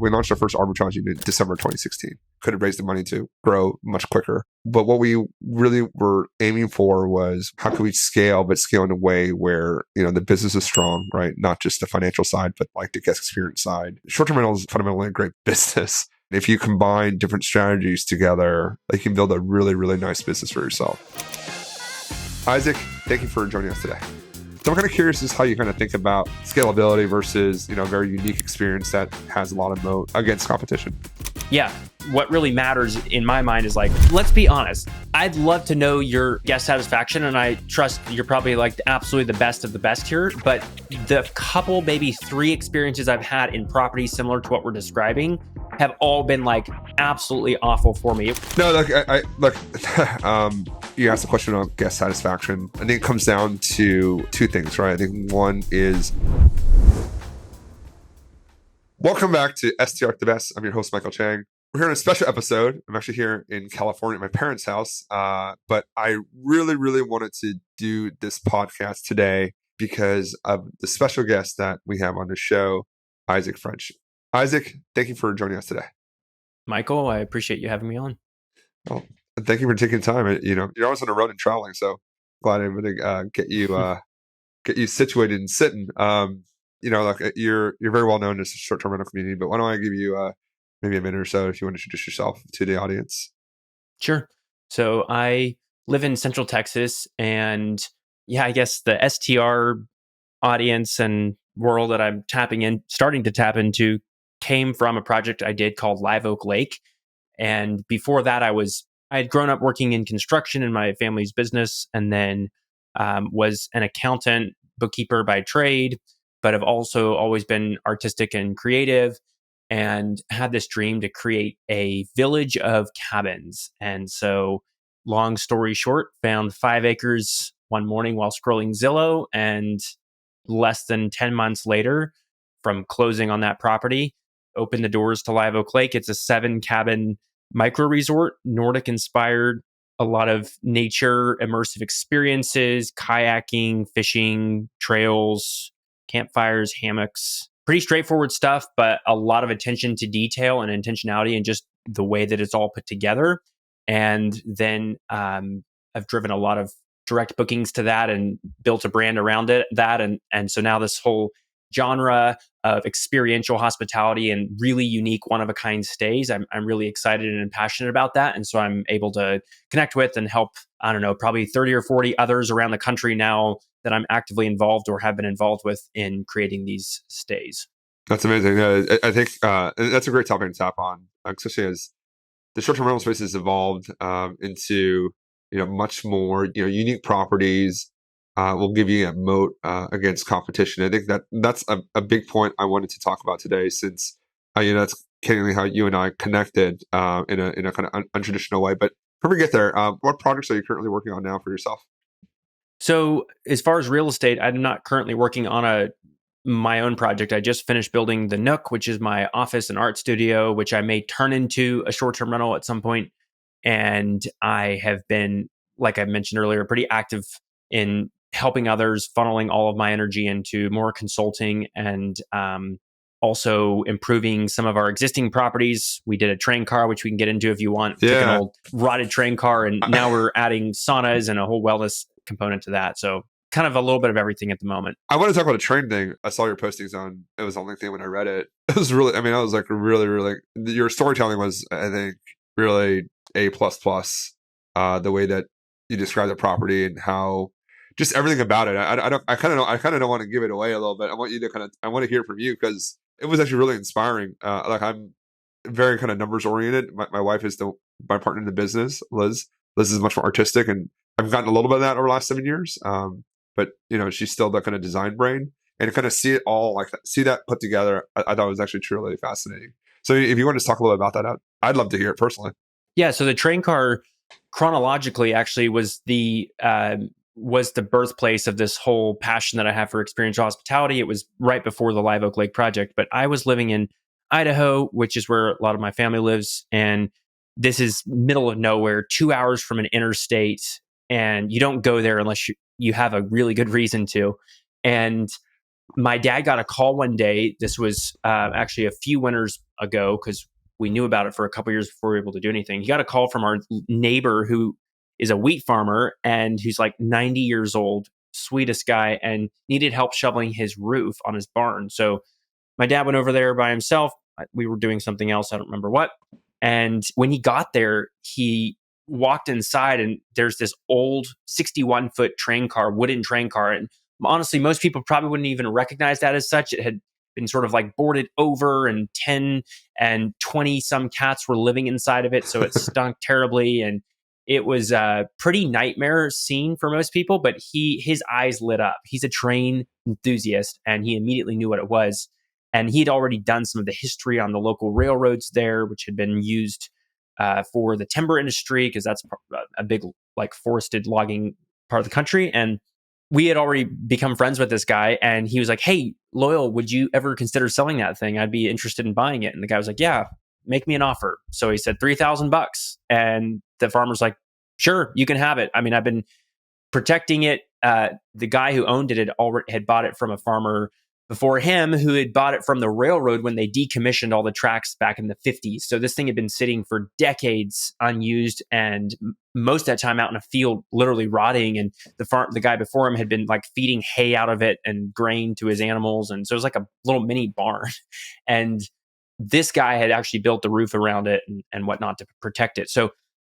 We launched our first arbitrage unit in December 2016. Could have raised the money to grow much quicker. But what we really were aiming for was how could we scale, but scale in a way where, the business is strong, right? Not just the financial side, but like the guest experience side. Short-term rental is fundamentally a great business. If you combine different strategies together, you can build a really, really nice business for yourself. Isaac, thank you for joining us today. So I'm kind of curious as how you kind of think about scalability versus, a very unique experience that has a lot of moat against competition. Yeah. What really matters in my mind is let's be honest. I'd love to know your guest satisfaction, and I trust you're probably absolutely the best of the best here. But the couple, maybe 3 experiences I've had in properties similar to what we're describing have all been absolutely awful for me. No, you asked a question on guest satisfaction. I think it comes down to 2 things, right? I think one is, welcome back to STR Like the Best. I'm your host, Michael Chang. We're here on a special episode. I'm actually here in California at my parents' house, but I really, really wanted to do this podcast today because of the special guest that we have on the show, Isaac French. Isaac, thank you for joining us today. Michael, I appreciate you having me on. Well, thank you for taking time. You're always on the road and traveling, so glad I'm able to get you situated and sitting. You're very well known as a short-term rental community, but why don't I give you maybe a minute or so if you want to introduce yourself to the audience? Sure. So I live in Central Texas, and I guess the STR audience and world that I'm starting to tap into came from a project I did called Live Oak Lake. And before that, I had grown up working in construction in my family's business, and then was an accountant, bookkeeper by trade, but have also always been artistic and creative, and had this dream to create a village of cabins. And so, long story short, found 5 acres one morning while scrolling Zillow, and less than 10 months later, from closing on that property, opened the doors to Live Oak Lake. It's a 7-cabin micro resort, Nordic inspired, a lot of nature, immersive experiences, kayaking, fishing, trails, campfires, hammocks. Pretty straightforward stuff, but a lot of attention to detail and intentionality and just the way that it's all put together. And then I've driven a lot of direct bookings to that and built a brand around and so now this whole genre of experiential hospitality and really unique one-of-a-kind stays, I'm really excited and passionate about that. And so I'm able to connect with and help, probably 30 or 40 others around the country now that I'm actively involved or have been involved with in creating these stays. That's amazing. I think that's a great topic to tap on, especially as the short-term rental space has evolved into much more unique properties. Will give you a moat against competition. I think that's a big point I wanted to talk about today, since that's candidly how you and I connected in a kind of untraditional way. But before we get there, what projects are you currently working on now for yourself? So as far as real estate, I'm not currently working on my own project. I just finished building the Nook, which is my office and art studio, which I may turn into a short-term rental at some point. And I have been, like I mentioned earlier, pretty active in helping others, funneling all of my energy into more consulting and also improving some of our existing properties. We did a train car, which we can get into if you want. Yeah. Took an old rotted train car, and now we're adding saunas and a whole wellness component to that. So kind of a little bit of everything at the moment. I want to talk about a train thing. I saw your postings it was on LinkedIn when I read it. It was really, I was really, really, your storytelling was, I think, really A++. The way that you describe the property and how just everything about it. I kind of don't want to give it away a little bit. I want to hear from you, because it was actually really inspiring. I'm very kind of numbers oriented. My wife is my partner in the business, Liz. Liz is much more artistic, and I've gotten a little bit of that over the last 7 years. But she's still that kind of design brain, and to kind of see it all see that put together. I thought it was actually truly fascinating. So if you want to talk a little bit about that, I'd love to hear it personally. Yeah. So the train car chronologically actually was the birthplace of this whole passion that I have for experiential hospitality. It was right before the Live Oak Lake project, but I was living in Idaho, which is where a lot of my family lives. And this is middle of nowhere, 2 hours from an interstate. And you don't go there unless you have a really good reason to. And My dad got a call one day. This was actually a few winters ago because we knew about it for a couple years before we were able to do anything. He got a call from our neighbor who is a wheat farmer and who's like 90 years old, sweetest guy, and needed help shoveling his roof on his barn. So my dad went over there by himself. We were doing something else. I don't remember what. And when he got there, he walked inside and there's this old 61-foot train car, wooden train car. And honestly, most people probably wouldn't even recognize that as such. It had been sort of like boarded over and 10 and 20 some cats were living inside of it. So it stunk terribly. And it was a pretty nightmare scene for most people, but his eyes lit up. He's a train enthusiast and he immediately knew what it was. And he had already done some of the history on the local railroads there, which had been used for the timber industry, because that's a big like forested logging part of the country. And we had already become friends with this guy. And he was like, "Hey, Loyal, would you ever consider selling that thing? I'd be interested in buying it." And the guy was like, "Yeah, make me an offer." So he said $3,000. And the farmer's like, "Sure, you can have it. I mean, I've been protecting it." The guy who owned it had bought it from a farmer before him who had bought it from the railroad when they decommissioned all the tracks back in the 50s. So this thing had been sitting for decades unused and most of that time out in a field, literally rotting. And the guy before him had been like feeding hay out of it and grain to his animals. And so it was like a little mini barn. And this guy had actually built the roof around it and whatnot to protect it. So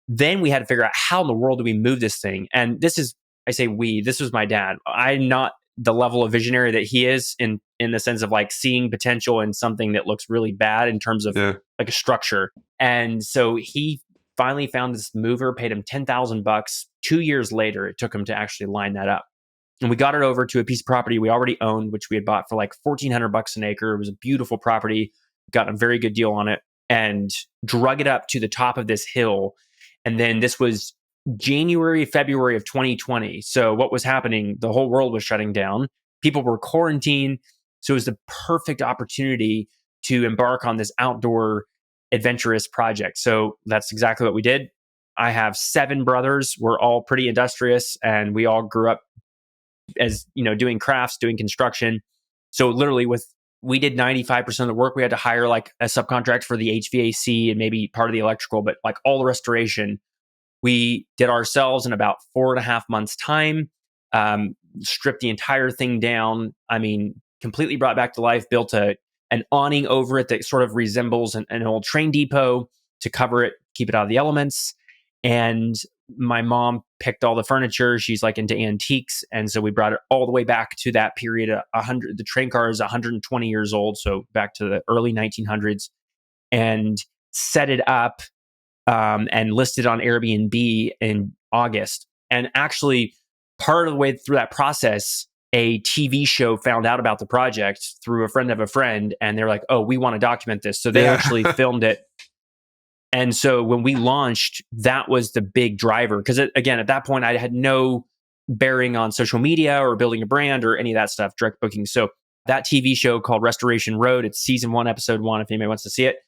then we had to figure out how in the world do we move this thing? And this was my dad. I'm not the level of visionary that he is in the sense of like seeing potential in something that looks really bad in terms of like a structure. And so he finally found this mover, paid him $10,000. 2 years later, it took him to actually line that up. And we got it over to a piece of property we already owned, which we had bought for like $1,400 an acre. It was a beautiful property, got a very good deal on it, and drug it up to the top of this hill. And then this was January, February of 2020. So what was happening? The whole world was shutting down. People were quarantined. So it was the perfect opportunity to embark on this outdoor adventurous project. So that's exactly what we did. I have 7 brothers. We're all pretty industrious and we all grew up as, doing crafts, doing construction. So literally we did 95% of the work. We had to hire like a subcontract for the HVAC and maybe part of the electrical, but like all the restoration we did ourselves in about 4.5 months' time. Stripped the entire thing down. I mean, completely brought back to life. Built an awning over it that sort of resembles an old train depot to cover it, keep it out of the elements. And my mom picked all the furniture. She's like into antiques, and so we brought it all the way back to that period. The train car is 120 years old, so back to the early 1900s, and set it up and listed on Airbnb in August. And actually, part of the way through that process, a TV show found out about the project through a friend of a friend, and they're like, "Oh, we want to document this." So they actually filmed it. And so when we launched, that was the big driver. Because again, at that point, I had no bearing on social media or building a brand or any of that stuff, direct booking. So that TV show called Restoration Road, it's season 1, episode 1, if anybody wants to see it,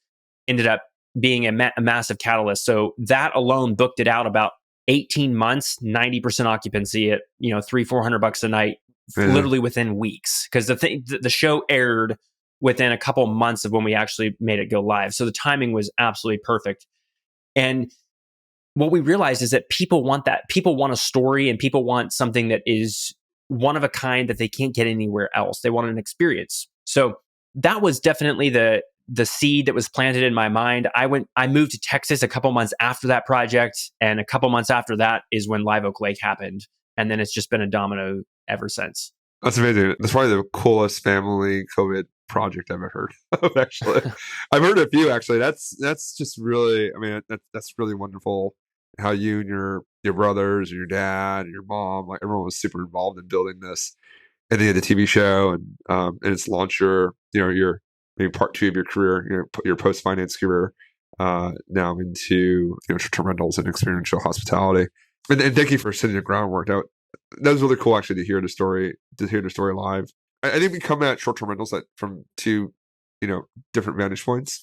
ended up being a massive catalyst. So that alone booked it out about 18 months, 90% occupancy at, $300-400 a night, literally within weeks. Because the show aired within a couple months of when we actually made it go live. So the timing was absolutely perfect. And what we realized is that people want that. People want a story and people want something that is one of a kind that they can't get anywhere else. They want an experience. So that was definitely the seed that was planted in my mind. I moved to Texas a couple months after that project, and a couple months after that is when Live Oak Lake happened. And then it's just been a domino ever since. That's amazing. That's probably the coolest family COVID project I've ever heard of, actually. I've heard a few, actually. That's just really, I mean, that's really wonderful how you and your brothers and your dad and your mom, like everyone was super involved in building this. And then you had the TV show and it's launched your maybe part 2 of your career, your post-finance career, now into short-term rentals and experiential hospitality. And thank you for setting the groundwork. That was really cool, actually, to hear the story live. I think we come at short-term rentals from 2, different vantage points.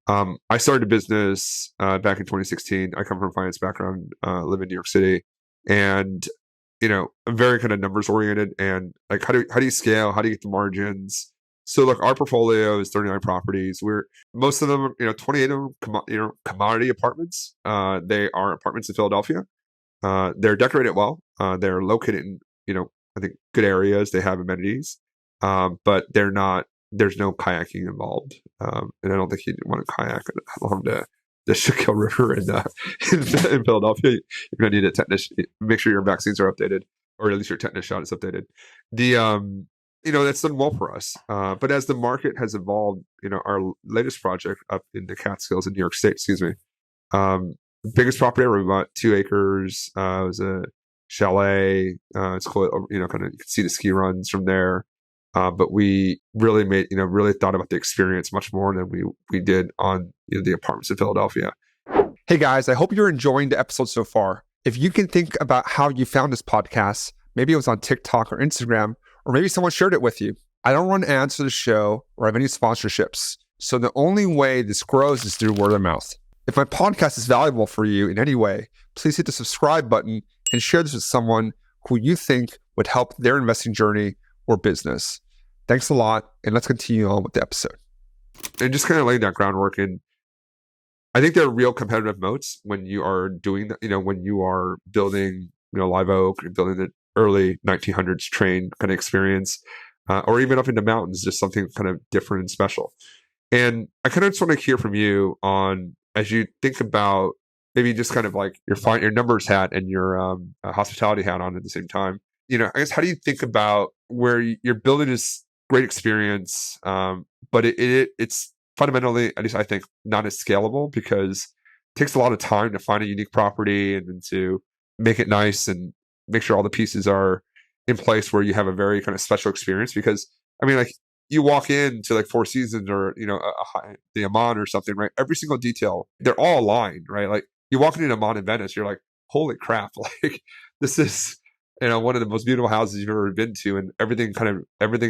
I started a business back in 2016. I come from a finance background, live in New York City, and very kind of numbers oriented, and like how do you scale? How do you get the margins? So look, our portfolio is 39 properties. We're most of them, 28 of them, commodity apartments. They are apartments in Philadelphia. They're decorated well. They're located in, I think good areas. They have amenities, but they're not. There's no kayaking involved, and I don't think you'd want to kayak along the Schuylkill River in Philadelphia. You're going to need a tetanus. Make sure your vaccines are updated, or at least your tetanus shot is updated. The that's done well for us. But as the market has evolved, our latest project up in the Catskills in New York State, excuse me, biggest property ever. We bought 2 acres. It was a chalet. It's cool. Kind of you can see the ski runs from there. But we really really thought about the experience much more than we did on the apartments in Philadelphia. Hey guys, I hope you're enjoying the episode so far. If you can think about how you found this podcast, maybe it was on TikTok or Instagram, or maybe someone shared it with you. I don't run ads for the show or have any sponsorships. So the only way this grows is through word of mouth. If my podcast is valuable for you in any way, please hit the subscribe button and share this with someone who you think would help their investing journey or business. Thanks a lot, and let's continue on with the episode. And just kind of laying that groundwork, and I think there are real competitive moats when you are doing that. When you are building, Live Oak, and building the early 1900s train kind of experience, or even up in the mountains, just something kind of different and special. And I kind of just want to hear from you on, as you think about maybe just kind of like your numbers hat and your hospitality hat on at the same time. I guess, how do you think about where you're building this great experience, but it's fundamentally, at least I think, not as scalable, because it takes a lot of time to find a unique property and then to make it nice and make sure all the pieces are in place where you have a very kind of special experience. Because I mean, like, you walk into like Four Seasons or the Amman or something, right? Every single detail, they're all aligned, right? Like, you walk into Amman in Venice, you're like, holy crap! Like, this is one of the most beautiful houses you've ever been to, and everything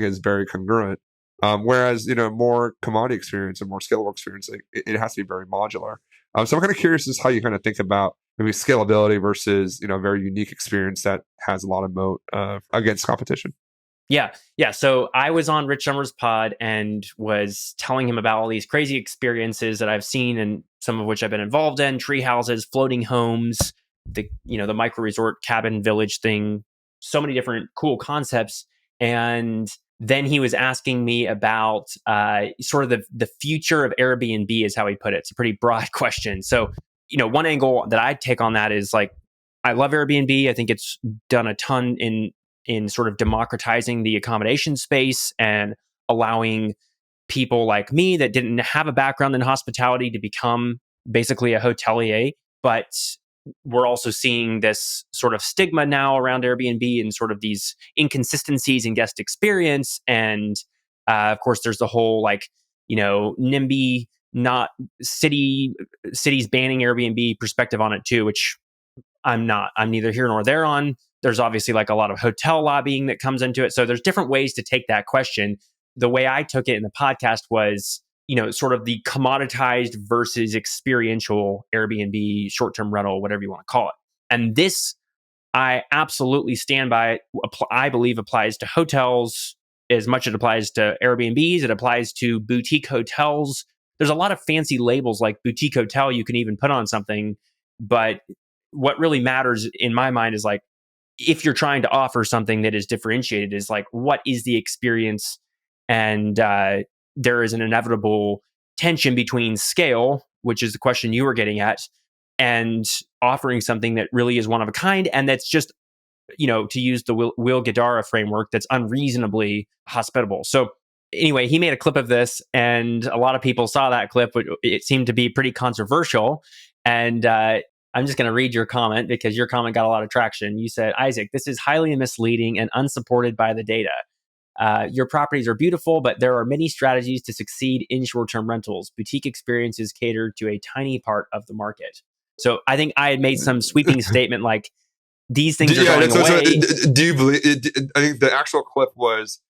is very congruent. Whereas more commodity experience and more scalable experience, like, it has to be very modular. So I'm kind of curious as how you kind of think about maybe scalability versus a very unique experience that has a lot of moat against competition. Yeah. So I was on Rich Summers' pod and was telling him about all these crazy experiences that I've seen, and some of which I've been involved in: tree houses, floating homes, the micro resort cabin village thing, so many different cool concepts. And then he was asking me about sort of the future of Airbnb, is how he put it. It's a pretty broad question. So, one angle that I take on that is, like, I love Airbnb. I think it's done a ton in sort of democratizing the accommodation space and allowing people like me that didn't have a background in hospitality to become basically a hotelier. But we're also seeing this sort of stigma now around Airbnb and sort of these inconsistencies in guest experience. And of course, there's the whole, like, NIMBY, not cities banning Airbnb perspective on it too, which I'm neither here nor there on. There's obviously, like, a lot of hotel lobbying that comes into it. So there's different ways to take that question. The way I took it in the podcast was, sort of the commoditized versus experiential Airbnb, short-term rental, whatever you want to call it. And this, I absolutely stand by. I believe applies to hotels as much as it applies to Airbnbs. It applies to boutique hotels. There's a lot of fancy labels like boutique hotel you can even put on something. But what really matters in my mind is, like, if you're trying to offer something that is differentiated, is like, what is the experience? And there is an inevitable tension between scale, which is the question you were getting at, and offering something that really is one of a kind, and that's just, to use the Will Guidara framework, that's unreasonably hospitable. So anyway, he made a clip of this, and a lot of people saw that clip. It seemed to be pretty controversial. And I'm just going to read your comment, because your comment got a lot of traction. You said, "Isaac, this is highly misleading and unsupported by the data. Your properties are beautiful, but there are many strategies to succeed in short-term rentals. Boutique experiences cater to a tiny part of the market." So I think I had made some sweeping statement like, these things are going away. Do you believe? I think the actual clip was,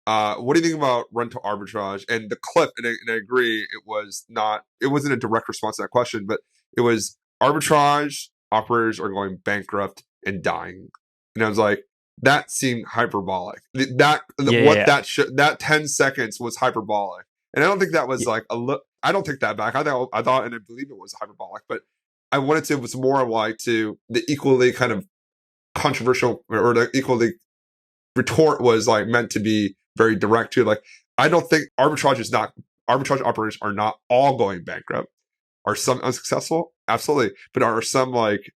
what do you think about rental arbitrage? And the clip, and I agree, it wasn't a direct response to that question, but it was arbitrage operators are going bankrupt and dying. And I was like, that seemed hyperbolic. That Yeah, what yeah, that 10 seconds was hyperbolic. And I don't think that was yeah. like a look. I don't take that back. I thought and I believe it was hyperbolic, but I wanted to, it was more like to the equally kind of controversial, or the equally retort was like meant to be very direct to, like, I don't think arbitrage operators are not all going bankrupt. Are some unsuccessful? Absolutely. But are some like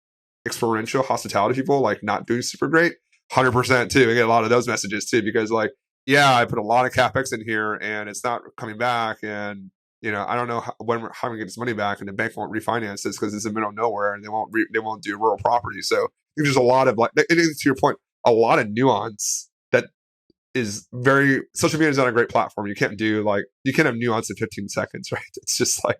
experiential hospitality people like not doing super great? 100% too. I get a lot of those messages too, because like, yeah, I put a lot of capex in here and it's not coming back, and I don't know when we're how we get this money back, and the bank won't refinance this because it's in the middle of nowhere, and they won't do rural property. So I think there's a lot of like, it is, to your point, a lot of nuance that is very, social media is not a great platform. You can't have nuance in 15 seconds, right? It's just like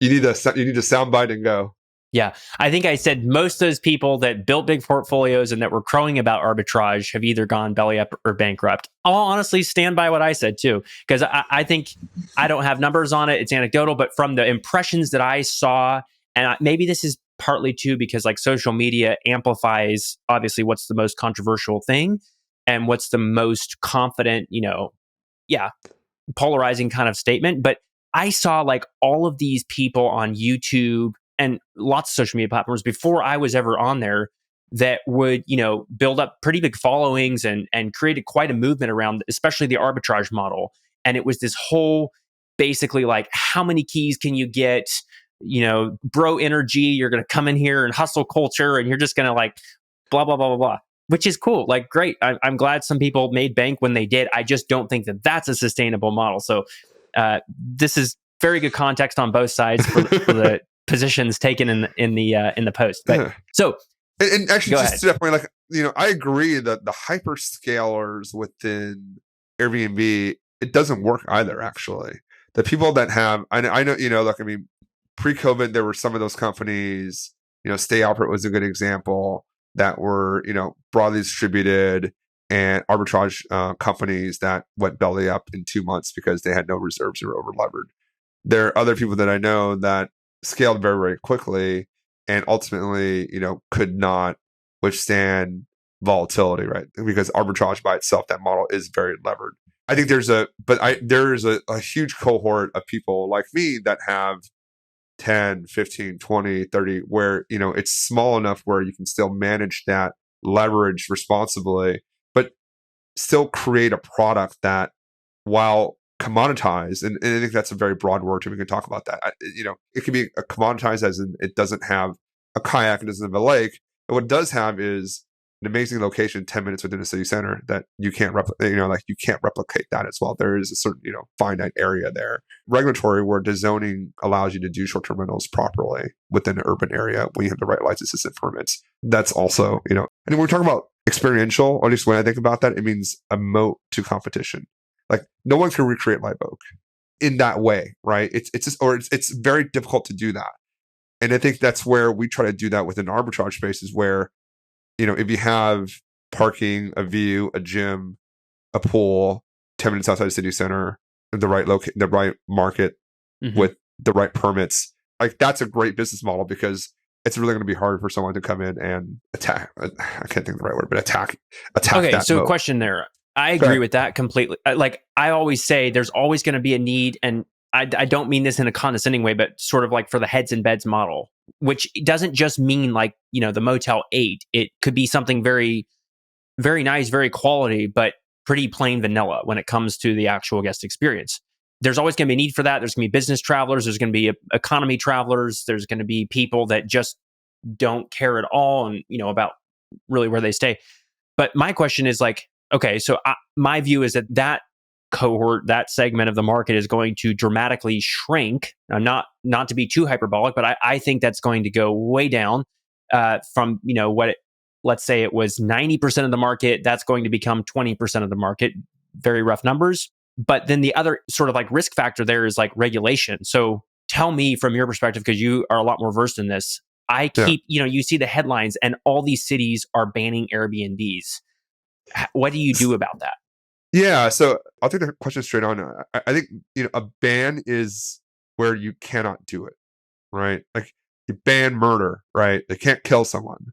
you need to soundbite and go. Yeah, I think I said most of those people that built big portfolios and that were crowing about arbitrage have either gone belly up or bankrupt. I'll honestly stand by what I said too, because I think, I don't have numbers on it. It's anecdotal, but from the impressions that I saw, and maybe this is partly too because like social media amplifies obviously what's the most controversial thing and what's the most confident, yeah, polarizing kind of statement. But I saw like all of these people on YouTube and lots of social media platforms before I was ever on there that would, build up pretty big followings and created quite a movement around, especially the arbitrage model. And it was this whole, basically like, how many keys can you get? Bro energy, you're going to come in here and hustle culture, and you're just going to like blah, blah, blah, blah, blah, which is cool. Like, great. I'm glad some people made bank when they did. I just don't think that that's a sustainable model. So this is very good context on both sides for the positions taken in the post. But Yeah. so And actually, go just ahead. to that point, like, I agree that the hyperscalers within Airbnb, it doesn't work either. Actually, the people that have, I know, like, I mean, pre-COVID, there were some of those companies. Stay Operate was a good example, that were broadly distributed and arbitrage companies that went belly up in 2 months because they had no reserves or over levered. There are other people that I know that scaled very, very quickly and ultimately, could not withstand volatility, right? Because arbitrage by itself, that model is very levered. I think there's a huge cohort of people like me that have 10, 15, 20, 30, where, it's small enough where you can still manage that leverage responsibly, but still create a product that, while commoditized, and I think that's a very broad word too. We can talk about that. It can be a commoditized as in it doesn't have a kayak, it doesn't have a lake. But what it does have is an amazing location 10 minutes within the city center that you can't replicate. Like, you can't replicate that as well. There is a certain, finite area there. Regulatory, where the zoning allows you to do short-term rentals properly within an urban area when you have the right licenses and permits. That's also, and when we're talking about experiential, or at least when I think about that, it means a moat to competition. Like, no one can recreate Live Oak in that way, right? It's very difficult to do that. And I think that's where we try to do that within arbitrage spaces, where, if you have parking, a view, a gym, a pool, 10 minutes outside the city center, the right market Mm-hmm. with the right permits, like, that's a great business model, because it's really going to be hard for someone to come in and attack. I can't think of the right word, but attack Okay, that so moat. question there. I agree Okay. with that completely. Like, I always say, there's always going to be a need, and I don't mean this in a condescending way, but sort of like for the heads and beds model, which doesn't just mean like, the Motel 8. It could be something very, very nice, very quality, but pretty plain vanilla when it comes to the actual guest experience. There's always going to be a need for that. There's going to be business travelers. There's going to be economy travelers. There's going to be people that just don't care at all and, about really where they stay. But my question is like, okay, so my view is that cohort, that segment of the market is going to dramatically shrink. Not to be too hyperbolic, but I think that's going to go way down from let's say it was 90% of the market. That's going to become 20% of the market. Very rough numbers. But then the other sort of like risk factor there is like regulation. So tell me from your perspective, because you are a lot more versed in this. I Yeah. keep, you see the headlines and all these cities are banning Airbnbs. What do you do about that? Yeah, so I'll take the question straight on. I think, a ban is where you cannot do it, right? Like, you ban murder, right? They can't kill someone.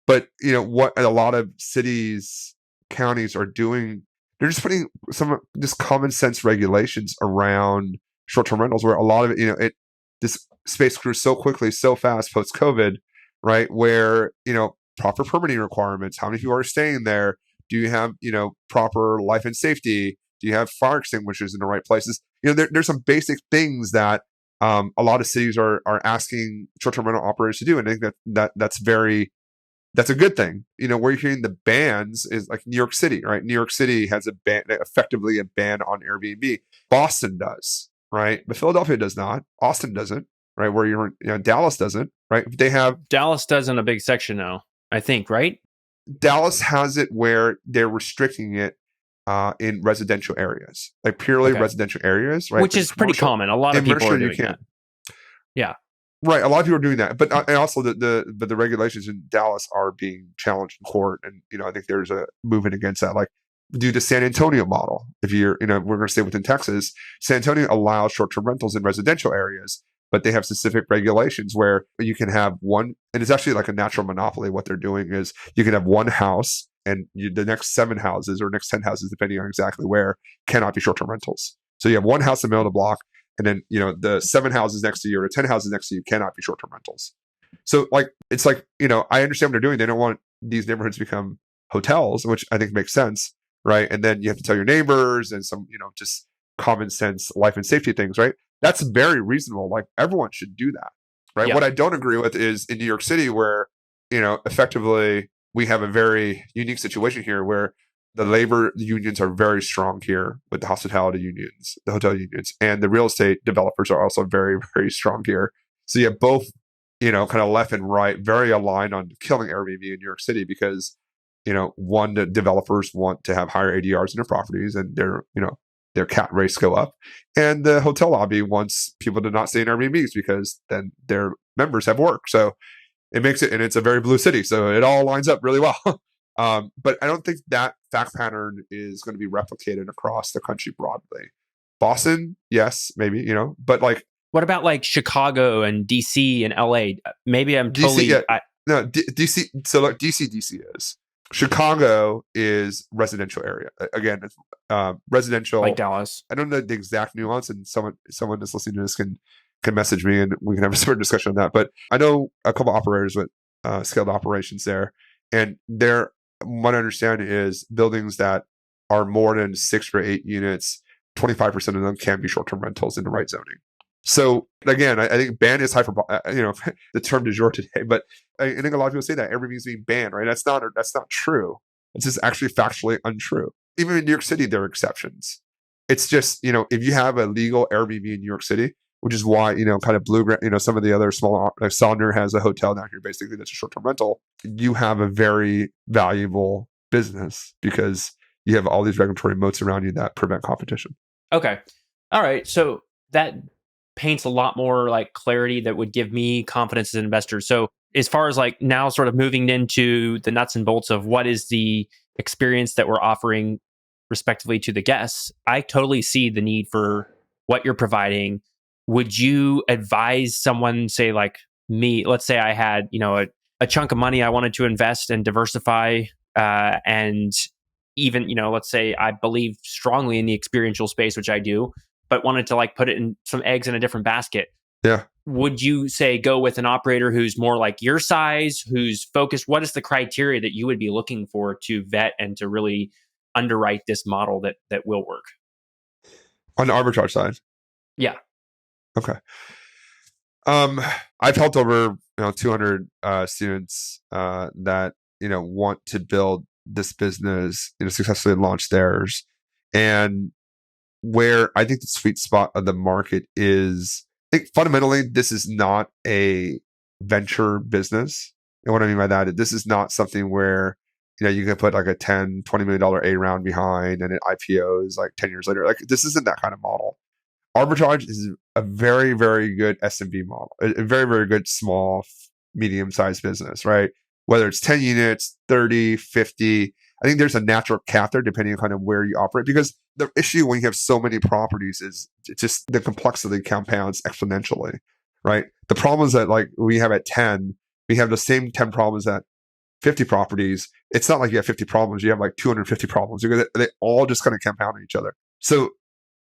But what a lot of cities, counties are doing, they're just putting some just common sense regulations around short-term rentals, where a lot of it, this space grew so quickly, so fast post COVID, right? Where proper permitting requirements, how many people are staying there, do you have proper life and safety, do you have fire extinguishers in the right places? There's some basic things that a lot of cities are asking short-term rental operators to do, and I think that's a good thing. Where you're hearing the bans is like New York City, right? New York City has effectively a ban on Airbnb. Boston does, right? But Philadelphia does not. Austin doesn't, right? Where Dallas doesn't, right? They have Dallas does in a big section now, I think, right? Dallas has it where they're restricting it in residential areas, like purely residential areas, right? Which is pretty common. A lot of people are doing that. Yeah. Right, a lot of people are doing that, but and also the regulations in Dallas are being challenged in court, and I think there's a movement against that. Like, do the San Antonio model. If we're going to stay within Texas, San Antonio allows short-term rentals in residential areas, but they have specific regulations where you can have one, and it's actually like a natural monopoly. What they're doing is you can have one house, and the next 7 houses or next 10 houses, depending on exactly where, cannot be short-term rentals. So you have one house in the middle of the block. And then, the 7 houses next to you or the 10 houses next to you cannot be short-term rentals. So it's like, I understand what they're doing. They don't want these neighborhoods to become hotels, which I think makes sense, right? And then you have to tell your neighbors and some, just common sense life and safety things, right? That's very reasonable. Like, everyone should do that, right? Yeah. What I don't agree with is in New York City, where, effectively we have a very unique situation here where the labor unions are very strong here with the hospitality unions, the hotel unions, and the real estate developers are also very, very strong here. So you have both, kind of left and right, very aligned on killing Airbnb in New York City because, one, the developers want to have higher ADRs in their properties and their cat rates go up. And the hotel lobby wants people to not stay in Airbnbs because then their members have work. So it makes it, and it's a very blue city. So it all lines up really well. But I don't think that fact pattern is going to be replicated across the country broadly. Boston, yes, maybe, but like, what about like Chicago and DC and LA? Maybe I'm totally DC, no, DC. So like DC is. Chicago is residential area. Again, it's residential, like Dallas. I don't know the exact nuance, and someone that's listening to this can message me and we can have a separate discussion on that. But I know a couple operators with scaled operations there, and what I understand is buildings that are more than 6 or 8 units, 25% of them can be short-term rentals in the right zoning. So again, I think ban is the term du jour today, but I think a lot of people say that everything's being banned, right? That's not true. It's just actually factually untrue. Even in New York City, there are exceptions. It's just, if you have a legal Airbnb in New York City, which is why, kind of Blue, some of the other smaller, like Sonder has a hotel down here, basically that's a short-term rental. You have a very valuable business because you have all these regulatory moats around you that prevent competition. Okay. All right. So that paints a lot more like clarity that would give me confidence as an investor. So as far as like now sort of moving into the nuts and bolts of what is the experience that we're offering respectively to the guests, I totally see the need for what you're providing. Would you advise someone, say like me, let's say I had, a chunk of money I wanted to invest and diversify, and even, let's say I believe strongly in the experiential space, which I do, but wanted to like put it in some eggs in a different basket. Yeah. Would you say go with an operator who's more like your size, who's focused? What is the criteria that you would be looking for to vet and to really underwrite this model that will work? On the arbitrage side? Yeah. Okay. I've helped over 200 students that want to build this business, successfully launch theirs, and where I think the sweet spot of the market is, I think fundamentally this is not a venture business. And what I mean by that, this is not something where you can put like a $10-20 million A round behind and it IPOs like 10 years later. Like, this isn't that kind of model. Arbitrage is a very, very good SMB model, a very, very good small, medium-sized business, right? Whether it's 10 units, 30, 50, I think there's a natural cap there depending on kind of where you operate, because the issue when you have so many properties is just the complexity compounds exponentially, right? The problem is that like we have at 10, we have the same 10 problems at 50 properties, it's not like you have 50 problems. You have like 250 problems because they all just kind of compound on each other. So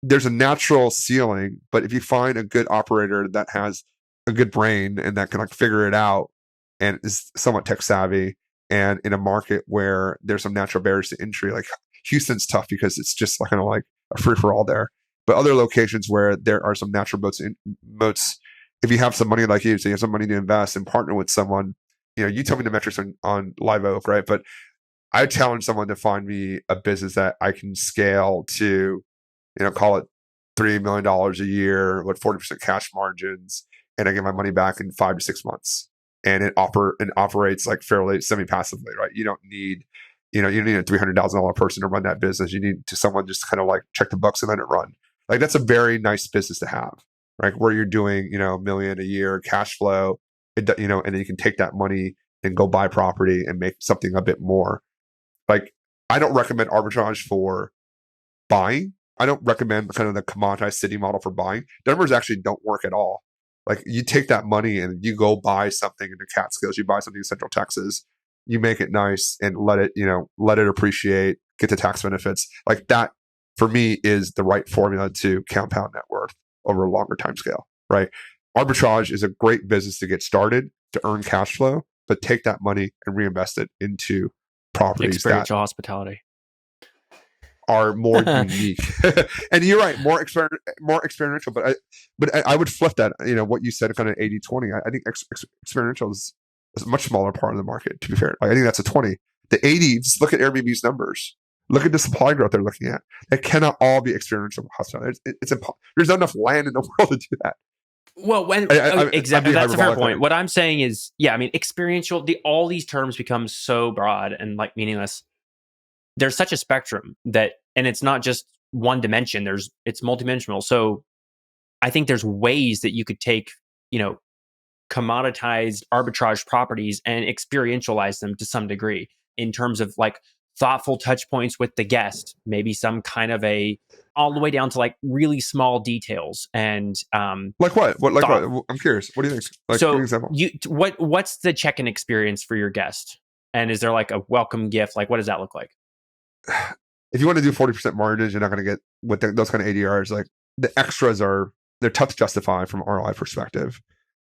there's a natural ceiling, but if you find a good operator that has a good brain and that can like figure it out and is somewhat tech savvy, and in a market where there's some natural barriers to entry, like Houston's tough because it's just kind of like a free for all there. But other locations where there are some natural moats, if you have some money like you, so you have some money to invest and partner with someone, you tell me the metrics on Live Oak, right? But I challenge someone to find me a business that I can scale to, call it $3 million a year with 40% cash margins, and I get my money back in 5 to 6 months. And it operates like fairly semi-passively, right? You don't need, you need a $300,000 person to run that business. You need someone just kind of like check the books and let it run. Like that's a very nice business to have, right? Where you're doing, $1 million a year cash flow, and then you can take that money and go buy property and make something a bit more. Like I don't recommend arbitrage for buying. I don't recommend kind of the commoditized city model for buying. The numbers actually don't work at all. Like you take that money and you go buy something in the Catskills, you buy something in Central Texas, you make it nice and let it appreciate, get the tax benefits. Like that for me is the right formula to compound net worth over a longer time scale, right? Arbitrage is a great business to get started, to earn cash flow, but take that money and reinvest it into properties experiential hospitality are more unique. And you're right, more experiential. But I would flip that. What you said, kind of 80-20. I think experiential is a much smaller part of the market. To be fair, I think that's a 20. The 80. Just look at Airbnb's numbers. Look at the supply growth they're looking at. It cannot all be experiential hospitality. It's impossible. There's not enough land in the world to do that. Well, exactly, that's a fair point. What I'm saying is, experiential. All these terms become so broad and like meaningless. There's such a spectrum and it's not just one dimension. It's multidimensional. So I think there's ways that you could take, commoditized arbitrage properties and experientialize them to some degree in terms of like thoughtful touch points with the guest, maybe some kind of all the way down to like really small details and like what? What I'm curious. What do you think? Like, so give me an example. What's the check-in experience for your guest? And is there like a welcome gift? Like what does that look like? If you want to do 40% margins, you're not going to get with those kind of ADRs. Like the extras they're tough to justify from ROI perspective.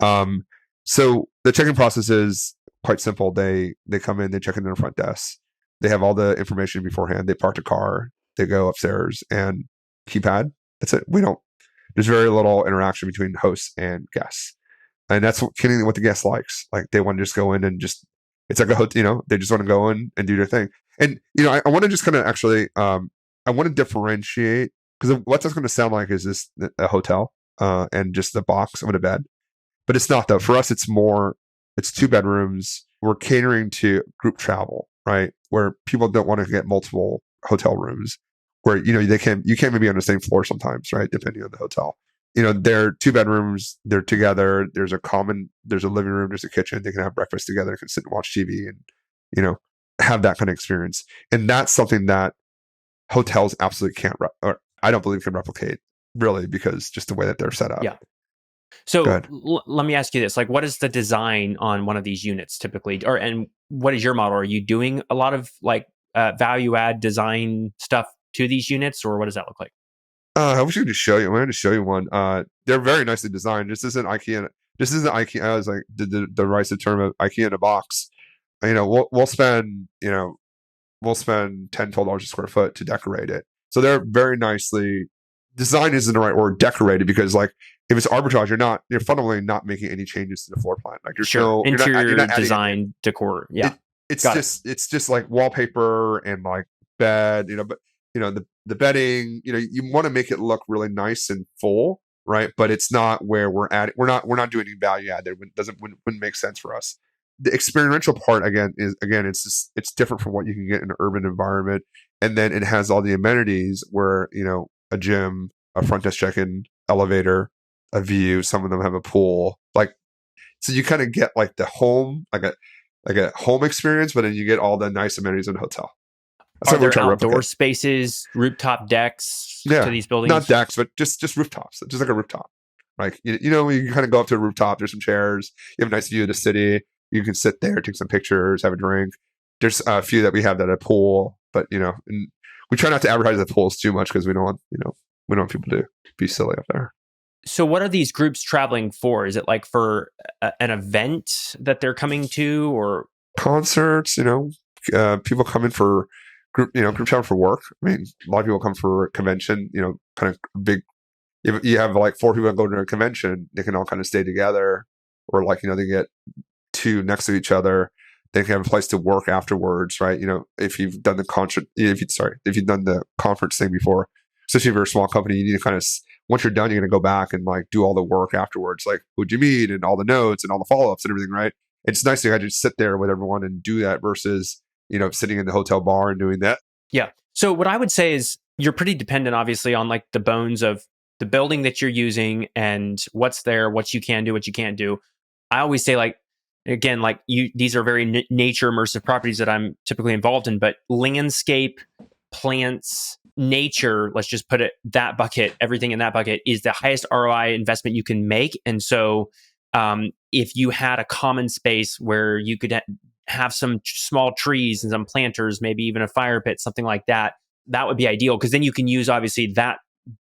So the check-in process is quite simple. They come in, they check in their front desk. They have all the information beforehand. They park the car, they go upstairs and keypad. That's it. There's very little interaction between hosts and guests. And that's what the guest likes. Like they want to just go in and it's like a hotel, they just want to go in and do their thing. And, I want to just kind of actually, I want to differentiate because what that's going to sound like is this a hotel and just the box of a bed. But it's not though. For us, it's 2 bedrooms. We're catering to group travel, right? Where people don't want to get multiple hotel rooms where, you can't even be on the same floor sometimes, right? Depending on the hotel. They're 2 bedrooms, they're together. There's a living room, there's a kitchen. They can have breakfast together, they can sit and watch TV and, have that kind of experience. And that's something that hotels absolutely can't, or I don't believe can replicate really because just the way that they're set up. Yeah. So let me ask you this, like, what is the design on one of these units typically? And what is your model? Are you doing a lot of like value add design stuff to these units or what does that look like? I wish I could just show you. I'm going to show you one. They're very nicely designed. This isn't IKEA. I was like the right term of IKEA in a box. We'll spend $10-12 a square foot to decorate it. So they're very nicely designed. Isn't the right word, decorated, because like if it's arbitrage, you're fundamentally not making any changes to the floor plan. Like you're interior you're not design decor. Yeah, it's just like wallpaper and like bed. But the bedding. You want to make it look really nice and full, right? But it's not where we're at. We're not doing any value add there. Wouldn't make sense for us. The experiential part it's different from what you can get in an urban environment, and then it has all the amenities where a gym, a front desk check-in, elevator, a view. Some of them have a pool, like so you kind of get like the home, like a home experience, but then you get all the nice amenities in a hotel. Are there outdoor spaces, rooftop decks to these buildings? Not decks, but just rooftops, just like a rooftop. Like you can kind of go up to a rooftop. There's some chairs. You have a nice view of the city. you can sit there, take some pictures, have a drink. There's a few that we have that have a pool, but and we try not to advertise the pools too much because we don't want we don't want people to be silly up there. So what are these groups traveling for? Is it like for an event that they're coming to, or Concerts? People come in for group travel for work. I mean, a lot of people come for a convention. Kind of big. If you have like 4 people that go to a convention, they can all kind of stay together, or they get two next to each other. They can have a place to work afterwards, right? If you've done the concert, if you've done the conference thing before, especially if you're a small company, you need to kind of, once you're done, you're going to go back and like do all the work afterwards, like who'd you meet and all the notes and all the follow-ups and everything, right? It's nice to kind of just sit there with everyone and do that versus, sitting in the hotel bar and doing that. Yeah. So what I would say is you're pretty dependent, obviously, on like the bones of the building that you're using and what's there, what you can do, what you can't do. I always say, like, again, like these are very nature immersive properties that I'm typically involved in, but landscape, plants, nature, let's just put it that bucket, everything in that bucket is the highest ROI investment you can make. And so if you had a common space where you could have some small trees and some planters, maybe even a fire pit, something like that, that would be ideal, because then you can use obviously that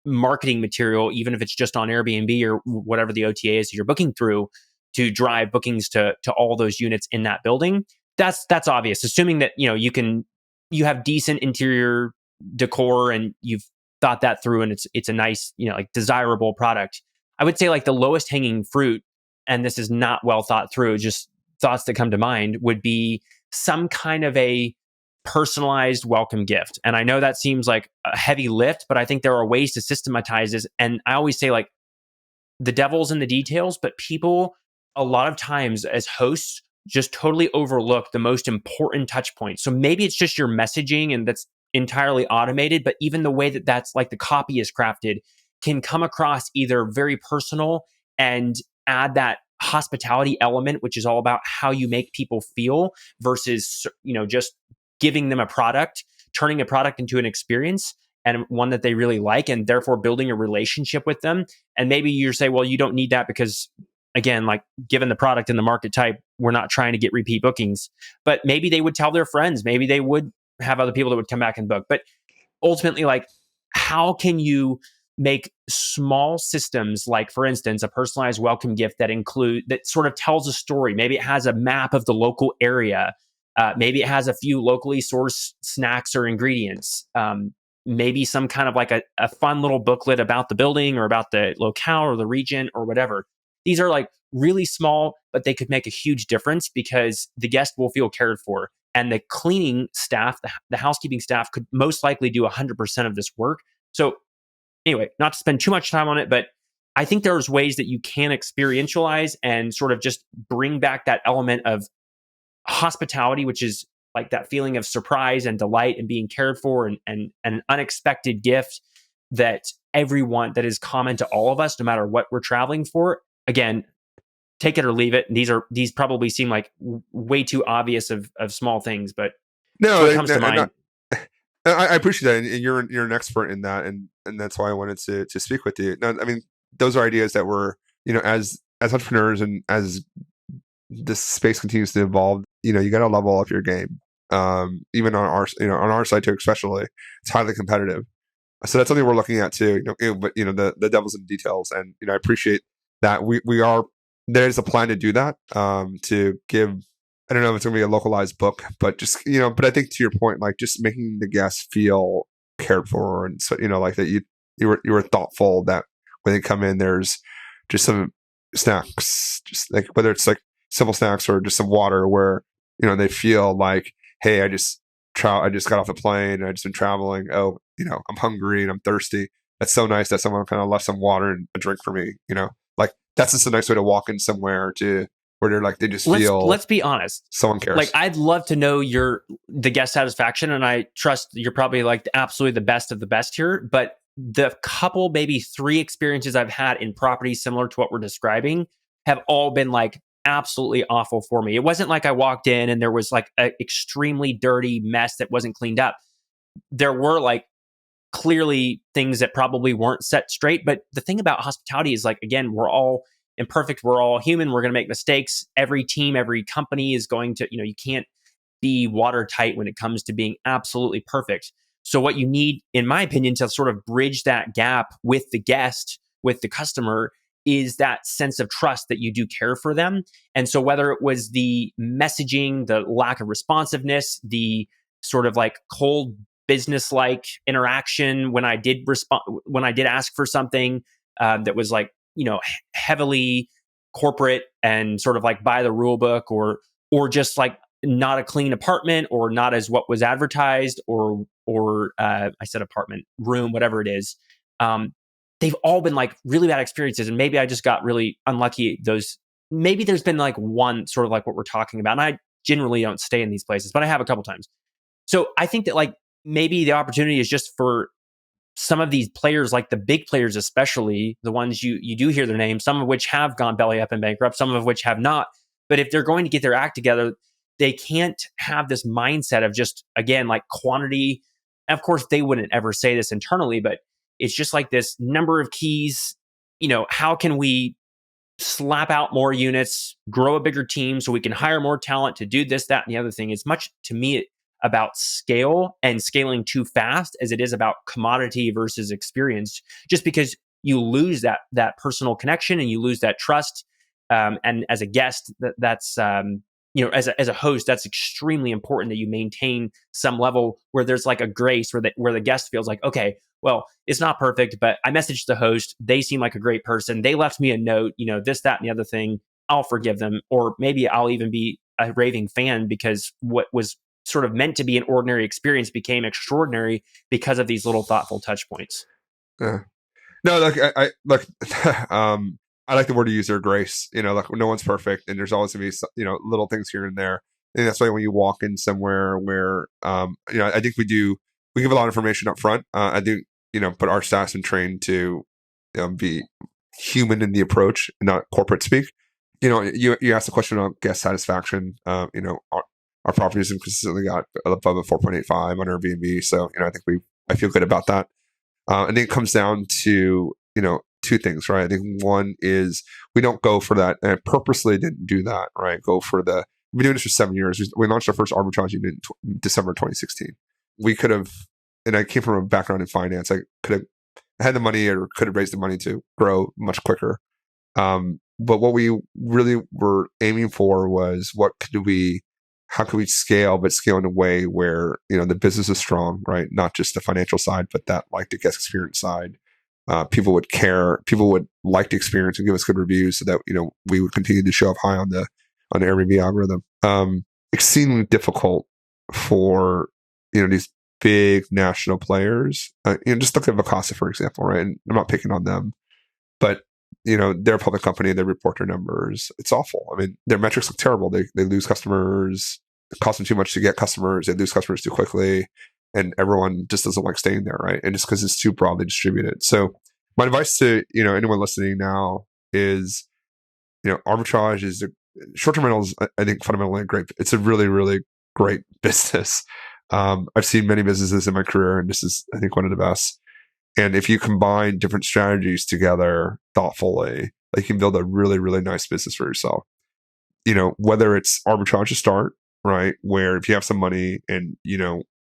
marketing material, even if it's just on Airbnb or whatever the OTA is you're booking through, to drive bookings to all those units in that building. That's obvious, assuming that you have decent interior decor and you've thought that through and it's a nice, like desirable product. I would say like the lowest hanging fruit, and this is not well thought through, just thoughts that come to mind, would be some kind of a personalized welcome gift. And I know that seems like a heavy lift, but I think there are ways to systematize this. And I always say, like, the devil's in the details, but people a lot of times as hosts just totally overlook the most important touch points. So maybe it's just your messaging and that's entirely automated, but even the way that that's like the copy is crafted can come across either very personal and add that hospitality element, which is all about how you make people feel versus, just giving them a product, turning a product into an experience and one that they really like, and therefore building a relationship with them. And maybe you say, well, you don't need that because, again, like given the product and the market type, we're not trying to get repeat bookings. But maybe they would tell their friends, maybe they would have other people that would come back and book. But ultimately, like, how can you make small systems, like, for instance, a personalized welcome gift that sort of tells a story? Maybe it has a map of the local area. Maybe it has a few locally sourced snacks or ingredients. Maybe some kind of like a fun little booklet about the building or about the locale or the region or whatever. These are like really small, but they could make a huge difference because the guest will feel cared for. And the cleaning staff, the housekeeping staff, could most likely do 100% of this work. So anyway, not to spend too much time on it, but I think there's ways that you can experientialize and sort of just bring back that element of hospitality, which is like that feeling of surprise and delight and being cared for, and an unexpected gift that is common to all of us, no matter what we're traveling for. Again, take it or leave it. These probably seem like way too obvious of small things, but it's No, what comes to mind. I appreciate that, and you're an expert in that, and that's why I wanted to speak with you. Now, I mean, those are ideas that we're as entrepreneurs and as this space continues to evolve, you got to level up your game. Even on our side too, especially, it's highly competitive. So that's something we're looking at too. But the devil's in the details, and I appreciate that we are there's a plan to do that. To give, I don't know if it's going to be a localized book, but just but I think to your point, like just making the guests feel cared for, and so like that you were thoughtful that when they come in, there's just some snacks, just like whether it's like simple snacks or just some water, where they feel like, hey, I just got off the plane, I just been traveling. Oh, I'm hungry and I'm thirsty. That's so nice that someone kind of left some water and a drink for me. Like that's just a nice way to walk in somewhere to where they're like, they just feel. Let's be honest. Someone cares. Like, I'd love to know the guest satisfaction, and I trust you're probably like absolutely the best of the best here. But the couple, maybe 3 experiences I've had in properties similar to what we're describing have all been like absolutely awful for me. It wasn't like I walked in and there was like an extremely dirty mess that wasn't cleaned up. There were like clearly things that probably weren't set straight. But the thing about hospitality is, like, again, we're all imperfect. We're all human. We're going to make mistakes. Every team, every company is going to, you can't be watertight when it comes to being absolutely perfect. So what you need, in my opinion, to sort of bridge that gap with the guest, with the customer, is that sense of trust that you do care for them. And so whether it was the messaging, the lack of responsiveness, the sort of like cold business-like interaction when I did respond, when I did ask for something that was like, heavily corporate and sort of like by the rule book, or just like not a clean apartment, or not as what was advertised, or I said apartment, room, whatever it is. They've all been like really bad experiences, and maybe I just got really unlucky. Maybe there's been like one sort of like what we're talking about, and I generally don't stay in these places, but I have a couple times. So I think that like maybe the opportunity is just for some of these players, like the big players, especially the ones you do hear their names, some of which have gone belly up and bankrupt, some of which have not. But if they're going to get their act together, they can't have this mindset of just, again, like quantity. Of course, they wouldn't ever say this internally, but it's just like this number of keys. How can we slap out more units, grow a bigger team so we can hire more talent to do this, that, and the other thing? It's much, to me, about scale and scaling too fast as it is about commodity versus experience, just because you lose that personal connection and you lose that trust. And as a guest, that's as a host, that's extremely important that you maintain some level where there's like a grace, where the guest feels like, okay, well, it's not perfect, but I messaged the host. They seem like a great person. They left me a note, this, that, and the other thing. I'll forgive them. Or maybe I'll even be a raving fan because what was sort of meant to be an ordinary experience became extraordinary because of these little thoughtful touch points. Yeah. No, like I like, I like the word you use there, grace. Like no one's perfect, and there's always gonna be little things here and there. And that's why when you walk in somewhere where, I think we give a lot of information up front. I do, but our staff's been trained to be human in the approach, not corporate speak. You asked the question about guest satisfaction. Our properties have consistently got above a 4.85 on Airbnb, so I think I feel good about that. And then it comes down to, two things, right? I think one is we don't go for that, and I purposely didn't do that, right? We've been doing this for 7 years. We launched our first arbitrage unit in December 2016. We could have, and I came from a background in finance. I could have had the money or could have raised the money to grow much quicker. But what we really were aiming for was how could we scale, but scale in a way where, the business is strong, right? Not just the financial side, but that like the guest experience side. People would care, people would like the experience and give us good reviews so that, we would continue to show up high on the Airbnb algorithm. Exceedingly difficult for, these big national players. Just look at Vacasa, for example, right? And I'm not picking on them, but they're a public company. They report their numbers. It's awful. I mean, their metrics look terrible. They lose customers. It costs them too much to get customers. They lose customers too quickly, and everyone just doesn't like staying there, right? And just because it's too broadly distributed. So, my advice to anyone listening now is, arbitrage is short-term rentals. I think fundamentally great. It's a really, really great business. I've seen many businesses in my career, and this is, I think, one of the best. And if you combine different strategies together thoughtfully, you can build a really, really nice business for yourself. Whether it's arbitrage to start, right? Where if you have some money and,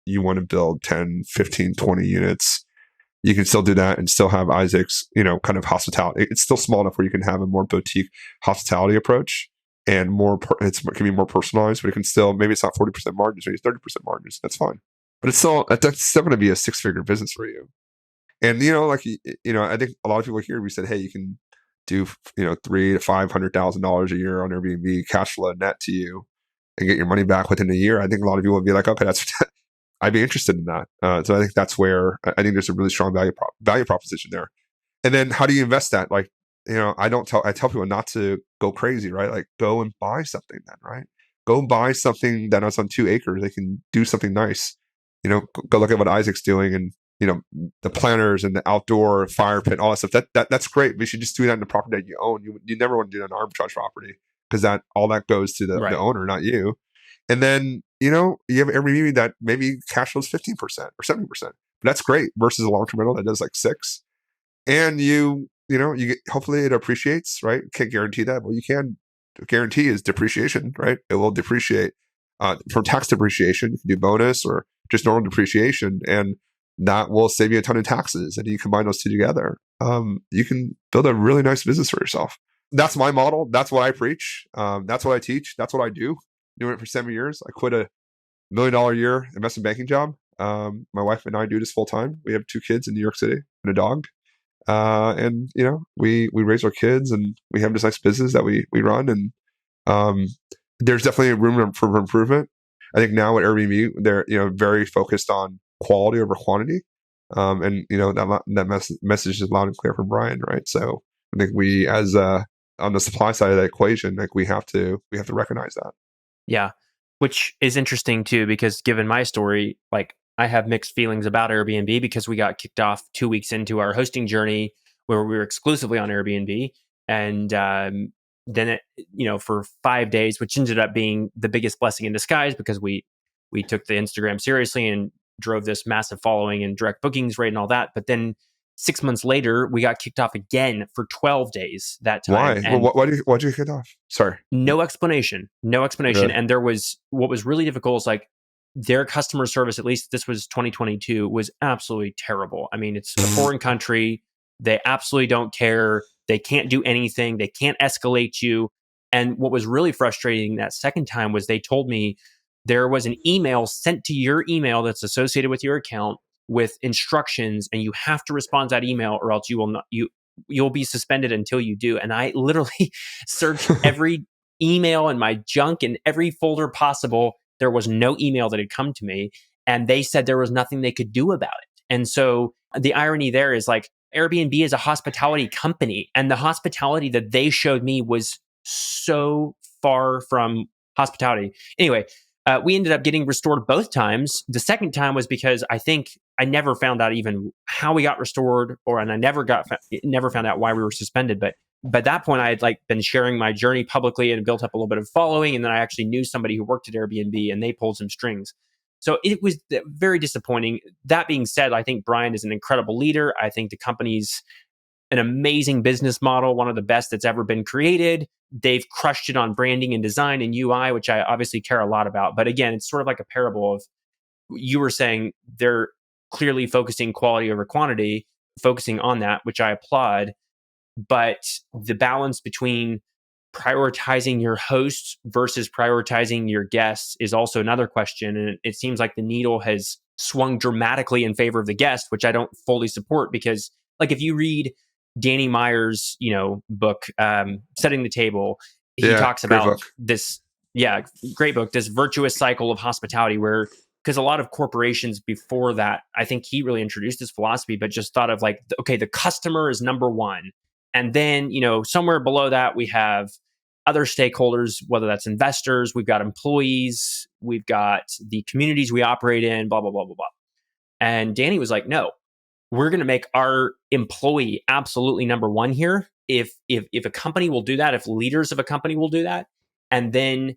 you want to build 10, 15, 20 units, you can still do that and still have Isaac's, kind of hospitality. It's still small enough where you can have a more boutique hospitality approach and it can be more personalized, but it can still, maybe it's not 40% margins, maybe it's 30% margins. That's fine. But that's still going to be a 6-figure business for you. And I think a lot of people here, we said, hey, you can do $300,000 to $500,000 a year on Airbnb cash flow net to you and get your money back within a year. I think a lot of people would be like, okay, that's I'd be interested in that. So I think that's where I think there's a really strong value proposition there. And then how do you invest that? Like, I tell people not to go crazy, right? Like go and buy something then, right? Go buy something that is on 2 acres. They can do something nice. Go look at what Isaac's doing and the planters and the outdoor fire pit, all that stuff. That's great. We should just do that in the property that you own. You never want to do that on an arbitrage property because all that goes to the owner, not you. And then you have Airbnb that maybe cash flows 15% or 70%. But that's great versus a long-term rental that does like 6. And you you get, hopefully it appreciates, right? Can't guarantee that, but you can guarantee is depreciation, right? It will depreciate. From tax depreciation, you can do bonus or just normal depreciation, and that will save you a ton of taxes. And you combine those two together, you can build a really nice business for yourself. That's my model. That's what I preach. That's what I teach. That's what I do. Doing it for 7 years. I quit a $1 million a year investment banking job. My wife and I do this full time. We have 2 kids in New York City and a dog. And we raise our kids, and we have this nice business that we run. And there's definitely a room for improvement. I think now at Airbnb, they're very focused on quality over quantity. And that message is loud and clear from Brian, right? So I think we, as on the supply side of that equation, like we have to recognize that. Yeah, which is interesting too, because given my story, like I have mixed feelings about Airbnb because we got kicked off 2 weeks into our hosting journey where we were exclusively on Airbnb. And then for 5 days, which ended up being the biggest blessing in disguise because we took the Instagram seriously and drove this massive following and direct bookings rate and all that. But then 6 months later, we got kicked off again for 12 days that time. Why? And Well, why'd you get kicked off? Sorry. no explanation. Really? And what was really difficult is like their customer service, at least this was 2022, was absolutely terrible. I mean, it's a foreign country. They absolutely don't care. They can't do anything. They can't escalate you. And what was really frustrating that second time was they told me there was an email sent to your email that's associated with your account with instructions, and you have to respond to that email or else you'll be suspended until you do. And I literally searched every email in my junk and every folder possible. There was no email that had come to me, and they said there was nothing they could do about it. And so the irony there is like Airbnb is a hospitality company, and the hospitality that they showed me was so far from hospitality. Anyway, we ended up getting restored both times. The second time was because I think I never found out even how we got restored, and I never found out why we were suspended. But by that point, I had like been sharing my journey publicly and built up a little bit of following. And then I actually knew somebody who worked at Airbnb, and they pulled some strings. So it was very disappointing. That being said, I think Brian is an incredible leader. I think the company's an amazing business model, one of the best that's ever been created. They've crushed it on branding and design and UI, which I obviously care a lot about. But again, it's sort of like a parable of, you were saying they're clearly focusing quality over quantity, focusing on that, which I applaud. But the balance between prioritizing your hosts versus prioritizing your guests is also another question. And it seems like the needle has swung dramatically in favor of the guest, which I don't fully support, because like if you read Danny Meyer's, book, Setting the Table, he Yeah, talks great about book. this, great book, this virtuous cycle of hospitality where, because a lot of corporations before that, I think he really introduced this philosophy, but just thought of like, okay, the customer is number one. And then, somewhere below that, we have other stakeholders, whether that's investors, we've got employees, we've got the communities we operate in, blah, blah, blah, blah, blah. And Danny was like, no, we're going to make our employee absolutely number one here. If a company will do that, if leaders of a company will do that, and then,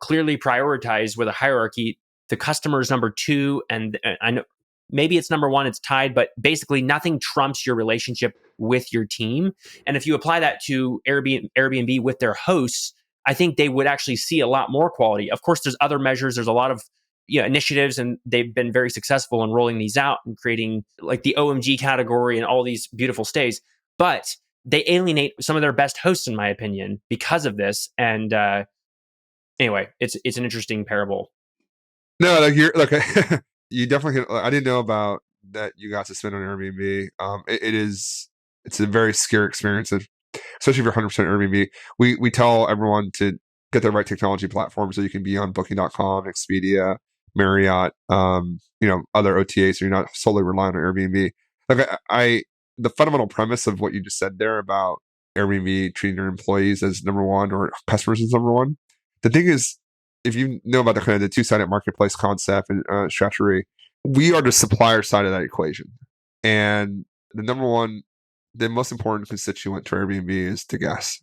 clearly prioritize with a hierarchy, the customer is number two. And I know maybe it's number one, it's tied, but basically nothing trumps your relationship with your team. And if you apply that to Airbnb with their hosts, I think they would actually see a lot more quality. Of course, there's other measures. There's a lot of initiatives, and they've been very successful in rolling these out and creating like the OMG category and all these beautiful stays. But they alienate some of their best hosts, in my opinion, because of this. And anyway, it's an interesting parable. No, like you definitely can. I didn't know about that. You got to spend on Airbnb. It's a very scary experience, especially if you're 100% Airbnb. We tell everyone to get the right technology platform so you can be on Booking.com, Expedia, Marriott, other OTAs, so you're not solely relying on Airbnb. Like the fundamental premise of what you just said there about Airbnb treating their employees as number one or customers as number one. The thing is, if you know about the kind of the two-sided marketplace concept and strategy, we are the supplier side of that equation. And the most important constituent to Airbnb is the guests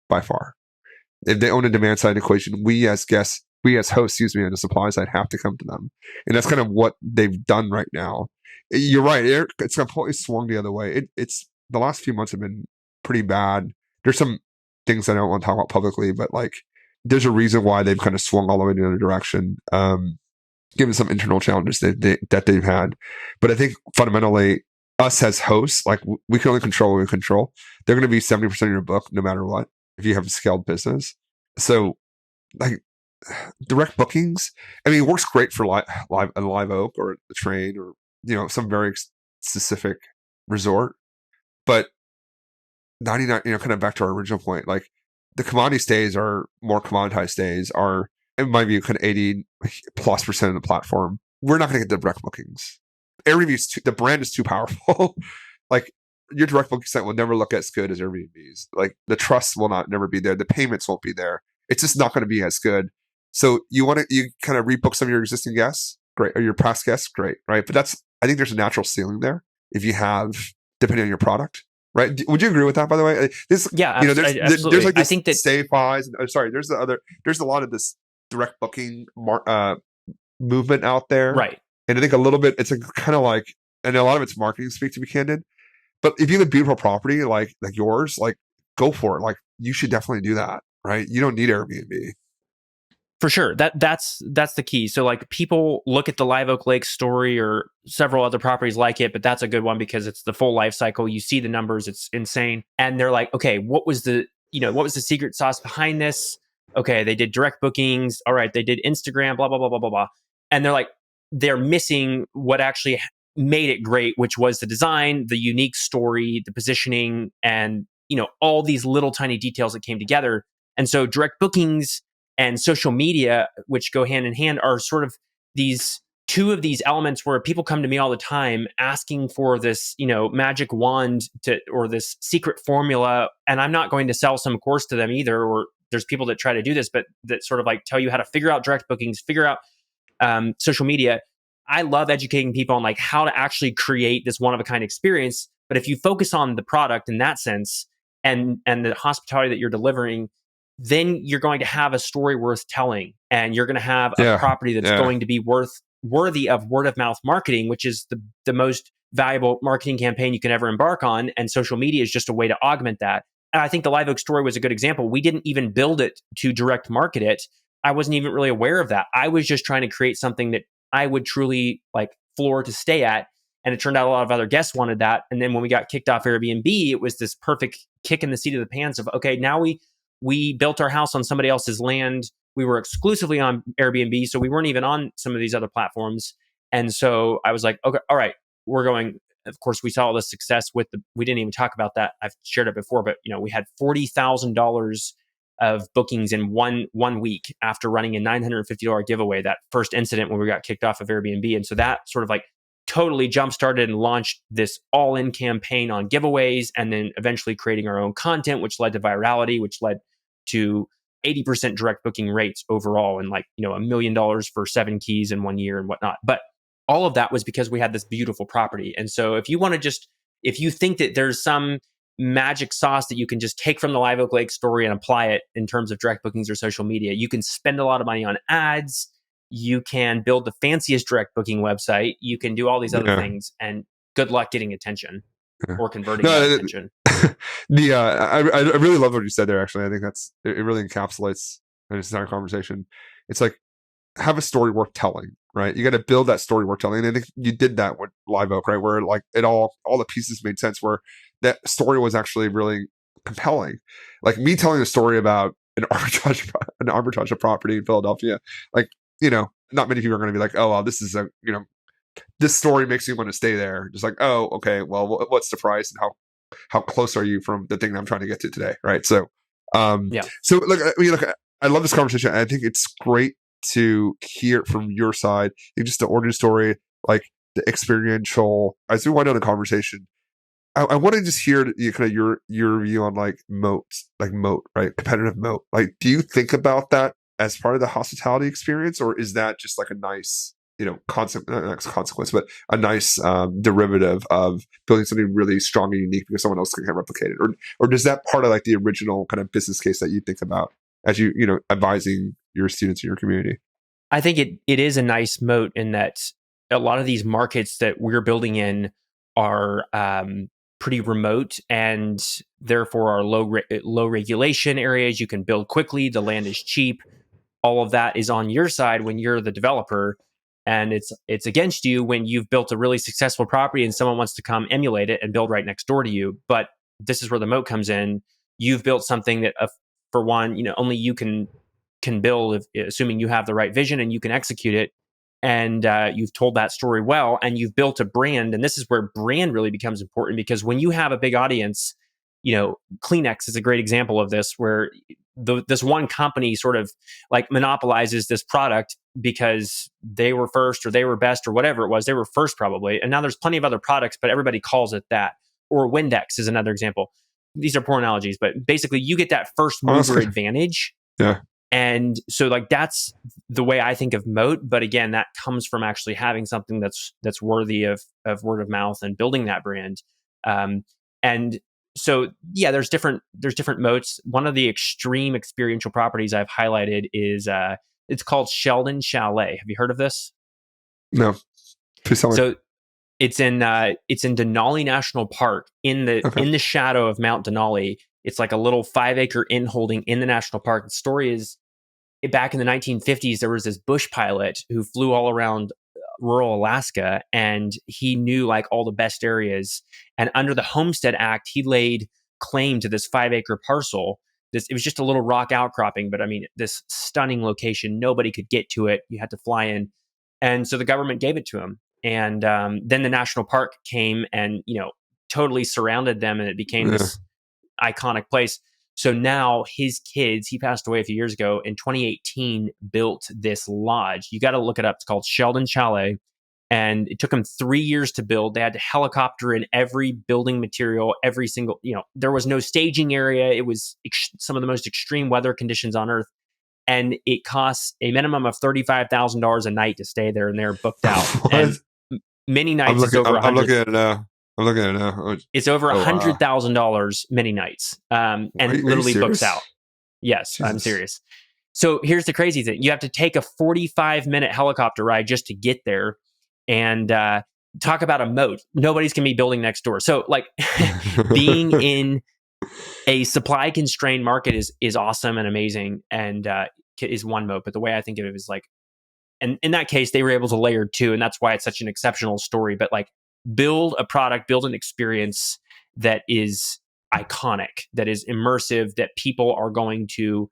by far. If they own a demand side equation, we as hosts, on the supply side have to come to them. And that's kind of what they've done right now. You're right. It's completely swung the other way. It's the last few months have been pretty bad. There's some things I don't want to talk about publicly, but like there's a reason why they've kind of swung all the way in the other direction, given some internal challenges that they've had. But I think fundamentally, us as hosts, like we can only control what we control. They're going to be 70% of your book, no matter what, if you have a scaled business. So, like direct bookings, I mean, it works great for live oak or the train or some very specific resort, but 99, kind of back to our original point, like the commodity stays are more commoditized stays are, it might be kind of 80+% of the platform. We're not going to get the direct bookings. Airbnb, the brand is too powerful. Like your direct booking site will never look as good as Airbnb's. Like the trust will never be there. The payments won't be there. It's just not going to be as good. So you kind of rebook some of your existing guests, great, or your past guests, great, right? But I think there's a natural ceiling there if you have, depending on your product. Right? Would you agree with that? By the way, this, Yeah, there's absolutely. like I this think that stay fies. Sorry, there's there's a lot of this direct booking movement out there, right. and I think a little bit it's kind of like, and a lot of it's marketing speak, to be candid. But if you have a beautiful property like yours, like go for it. Like you should definitely do that, right? You don't need Airbnb. For sure. That's the key. So like people look at the Live Oak Lake story or several other properties like it, but that's a good one because it's the full life cycle. You see the numbers, it's insane. And they're like, okay, what was the secret sauce behind this? Okay, they did direct bookings. All right, they did Instagram, blah, blah, blah, blah, blah, blah. And they're like, they're missing what actually made it great, which was the design, the unique story, the positioning, and all these little tiny details that came together. And so direct bookings and social media, which go hand in hand, are sort of these two of these elements where people come to me all the time asking for this, magic wand or this secret formula. And I'm not going to sell some course to them either. Or there's people that try to do this, but that sort of like tell you how to figure out direct bookings, figure out social media. I love educating people on like how to actually create this one of a kind experience. But if you focus on the product in that sense and the hospitality that you're delivering, then you're going to have a story worth telling, and you're going to have a Yeah, property that's yeah, going to be worthy of word of mouth marketing, which is the most valuable marketing campaign you can ever embark on. And social media is just a way to augment that. And I think the Live Oak story was a good example. We didn't even build it to direct market it. I wasn't even really aware of that. I was just trying to create something that I would truly like floor to stay at. And it turned out a lot of other guests wanted that. And then when we got kicked off Airbnb, it was this perfect kick in the seat of the pants of, okay, now we built our house on somebody else's land. We were exclusively on Airbnb, so we weren't even on some of these other platforms. And so I was like, okay, all right, we're going. Of course, we saw all the success with we didn't even talk about that. I've shared it before, but we had $40,000 of bookings in one week after running a $950 giveaway, that first incident when we got kicked off of Airbnb. And so that sort of like totally jump started and launched this all-in campaign on giveaways, and then eventually creating our own content, which led to virality, which led to 80% direct booking rates overall, and like $1 million for 7 keys in 1 year and whatnot. But all of that was because we had this beautiful property. And so if you think that there's some magic sauce that you can just take from the Live Oak Lake story and apply it in terms of direct bookings or social media, you can spend a lot of money on ads. You can build the fanciest direct booking website. You can do all these other yeah. things, and good luck getting attention Yeah. or converting that No, attention. I really love what you said there. Actually, I think it really encapsulates this entire conversation. It's like have a story worth telling, right? You got to build that story worth telling, and I think you did that with Live Oak, right? Where like all the pieces made sense. Where that story was actually really compelling. Like me telling a story about an arbitrage of property in Philadelphia, like not many people are going to be like, oh, well, this is this story makes me want to stay there. Just like, oh, okay, well, what's the price and how close are you from the thing that I'm trying to get to today, right? So, Yeah. so look, I love this conversation. I think it's great to hear it from your side, just the origin story, like the experiential. As we wind down the conversation, I want to just hear kind of your view on like moat, right? Competitive moat. Like, do you think about that as part of the hospitality experience, or is that just like a nice not consequence, but a nice derivative of building something really strong and unique because someone else can replicate it, or does that part of like the original kind of business case that you think about as advising your students in your community? I think it is a nice moat in that a lot of these markets that we're building in are pretty remote and therefore are low regulation areas. You can build quickly. The land is cheap. All of that is on your side when you're the developer, and it's against you when you've built a really successful property and someone wants to come emulate it and build right next door to you. But this is where the moat comes in. You've built something that, for one, only you can build, assuming you have the right vision and you can execute it. And you've told that story well, and you've built a brand. And this is where brand really becomes important, because when you have a big audience, Kleenex is a great example of this, where this one company sort of like monopolizes this product because they were first or they were best or whatever it was. They were first probably. And now there's plenty of other products, but everybody calls it that. Or Windex is another example. These are poor analogies, but basically you get that first mover advantage. Yeah. And so like that's the way I think of moat. But again, that comes from actually having something that's worthy of word of mouth and building that brand. And so yeah, there's different moats. One of the extreme experiential properties I've highlighted is it's called Sheldon Chalet. Have you heard of this? No. Please tell me. So it's in Denali National Park in the shadow of Mount Denali. It's like a little 5-acre inholding in the national park. The story is, back in the 1950s, there was this bush pilot who flew all around rural Alaska, and he knew like all the best areas. And under the Homestead Act, he laid claim to this 5-acre parcel. It was just a little rock outcropping, but I mean, this stunning location. Nobody could get to it. You had to fly in. And so the government gave it to him. And then the national park came and, totally surrounded them, and it became this iconic place. So now his kids, he passed away a few years ago, in 2018, built this lodge. You got to look it up. It's called Sheldon Chalet. And it took them 3 years to build. They had to helicopter in every building material, every single, there was no staging area. It was some of the most extreme weather conditions on earth. And it costs a minimum of $35,000 a night to stay there, and they're booked out. And many nights is over I'm looking at it now. I'm looking at it now. It's over $100,000 many nights, and literally books out. Yes, Jesus. I'm serious. So here's the crazy thing: you have to take a 45-minute helicopter ride just to get there, and talk about a moat. Nobody's gonna be building next door. So like being in a supply constrained market is awesome and amazing, and is one moat. But the way I think of it is like, and in that case, they were able to layer two, and that's why it's such an exceptional story. But like, build a product, build an experience that is iconic, that is immersive, that people are going to,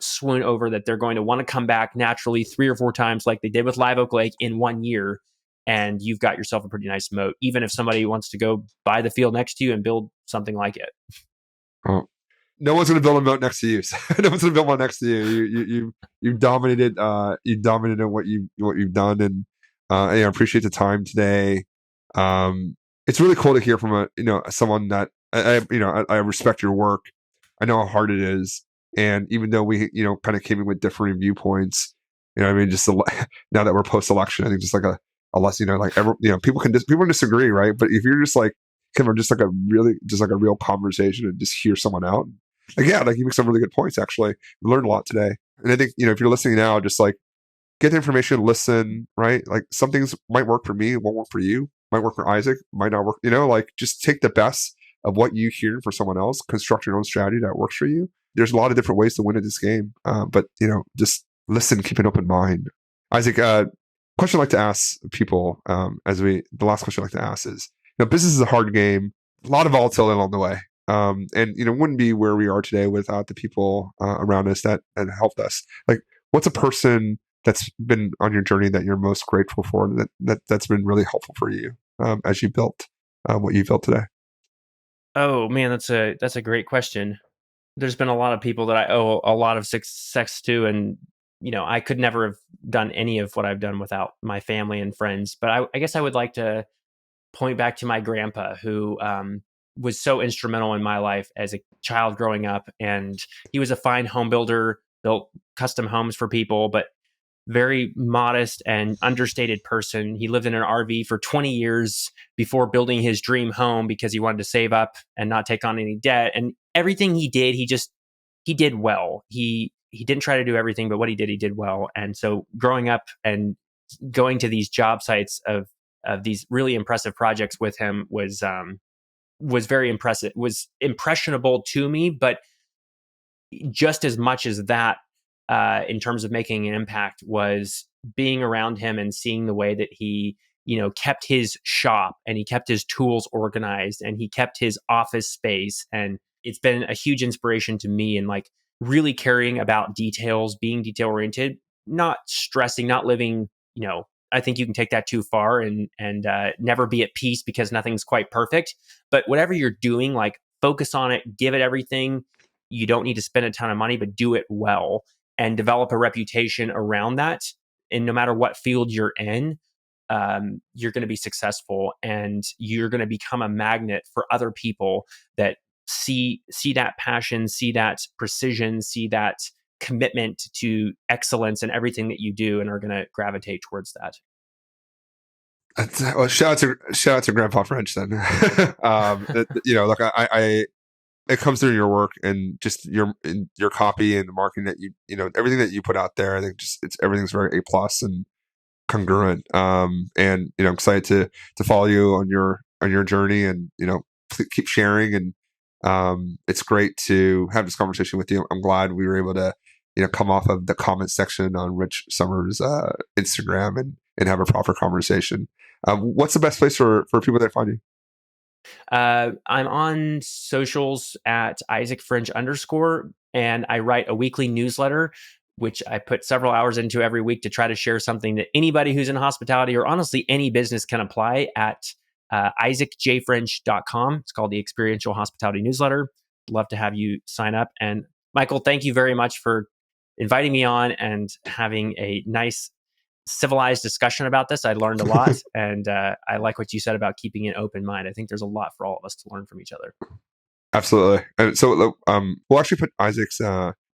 swoon over, that they're going to want to come back naturally 3 or 4 times, like they did with Live Oak Lake in 1 year. And you've got yourself a pretty nice moat, even if somebody wants to go buy the field next to you and build something like it. Oh, no one's going to build a moat next to you. No one's going to build one next to you. You dominated. You dominated what you've done, and I appreciate the time today. It's really cool to hear from someone that I respect your work. I know how hard it is, and even though we kind of came in with differing viewpoints, just now that we're post election, I think just like a less people can disagree, right? But if you're just like kind of just like a real conversation and just hear someone out, you make some really good points. Actually, we learned a lot today, and I think if you're listening now, just like get the information, listen, right? Like some things might work for me, won't work for you. Might work for Isaac, might not work. Just take the best of what you hear for someone else, construct your own strategy that works for you. There's a lot of different ways to win at this game, but just listen, keep an open mind. Isaac, question I like to ask people, the last question I like to ask is, business is a hard game, a lot of volatility along the way, and wouldn't be where we are today without the people around us that helped us. Like, what's a person that's been on your journey that you're most grateful for, that's been really helpful for you as you built what you built today? Oh man, that's a great question. There's been a lot of people that I owe a lot of success to, and I could never have done any of what I've done without my family and friends. But I guess I would like to point back to my grandpa, who was so instrumental in my life as a child growing up, and he was a fine home builder, built custom homes for people, but very modest and understated person. He lived in an RV for 20 years before building his dream home because he wanted to save up and not take on any debt. And everything he did, he did well. He didn't try to do everything, but what he did well. And so growing up and going to these job sites of these really impressive projects with him was was very impressive, was impressionable to me. But just as much as that, in terms of making an impact, was being around him and seeing the way that he, kept his shop and he kept his tools organized and he kept his office space. And it's been a huge inspiration to me, and like really caring about details, being detail oriented, not stressing, not living, I think you can take that too far and never be at peace because nothing's quite perfect. But whatever you're doing, like focus on it, give it everything. You don't need to spend a ton of money, but do it well and develop a reputation around that. And no matter what field you're in, you're going to be successful, and you're going to become a magnet for other people that see that passion, see that precision, see that commitment to excellence in everything that you do, and are going to gravitate towards that. Well, shout out to Grandpa French then. Like I it comes through your work and just your copy and the marketing that everything that you put out there. I think everything's very A+ and congruent. And I'm excited to follow you on your journey, and keep sharing. And it's great to have this conversation with you. I'm glad we were able to come off of the comment section on Rich Summers' Instagram and have a proper conversation. What's the best place for people that find you? I'm on socials at IsaacFrench_, and I write a weekly newsletter, which I put several hours into every week to try to share something that anybody who's in hospitality, or honestly any business, can apply at isaacjfrench.com. It's called the Experiential Hospitality Newsletter. Love to have you sign up. And Michael, thank you very much for inviting me on and having a nice, civilized discussion about this. I learned a lot, and I like what you said about keeping an open mind. I think there's a lot for all of us to learn from each other. Absolutely. And so we'll actually put Isaac's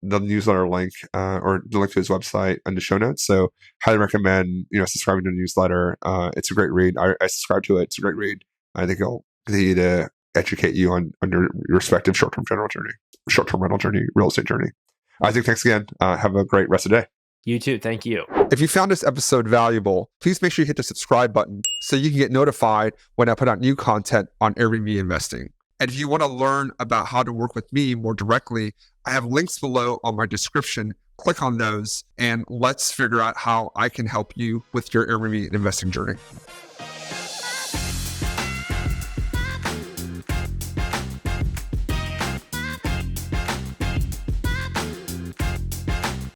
the newsletter link or the link to his website in the show notes. So highly recommend subscribing to the newsletter. It's a great read. I subscribe to it. It's a great read. I think it'll continue to educate you on your respective short-term rental journey, real estate journey. Isaac, thanks again. Have a great rest of the day. You too. Thank you. If you found this episode valuable, please make sure you hit the subscribe button so you can get notified when I put out new content on Airbnb investing. And if you want to learn about how to work with me more directly, I have links below on my description. Click on those and let's figure out how I can help you with your Airbnb investing journey.